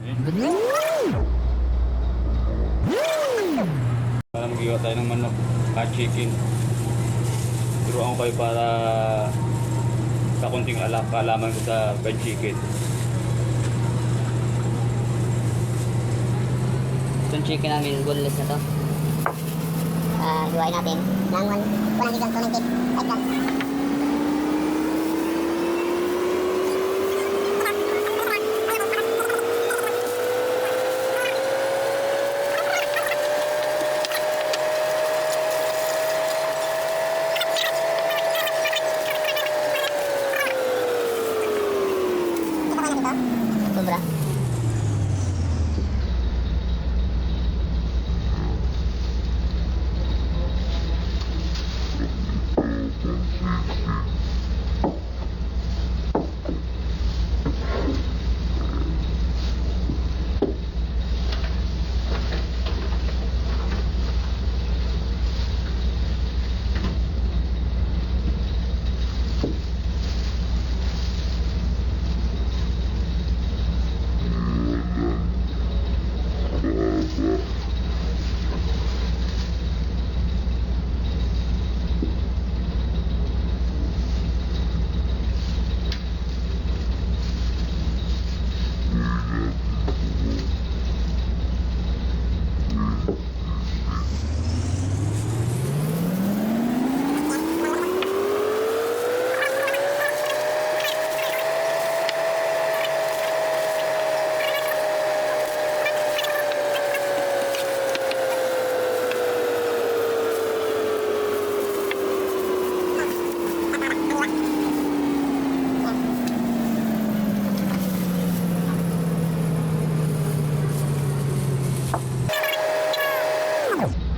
Para mag-iwa tayo ng manok at chicken. Turuan ko kayo para sa kunting kaalaman ko sa fried chicken. Itong chicken namin, boneless na to. Hiwain natin ng 100 grams to 95 grams. Sobra. Oh.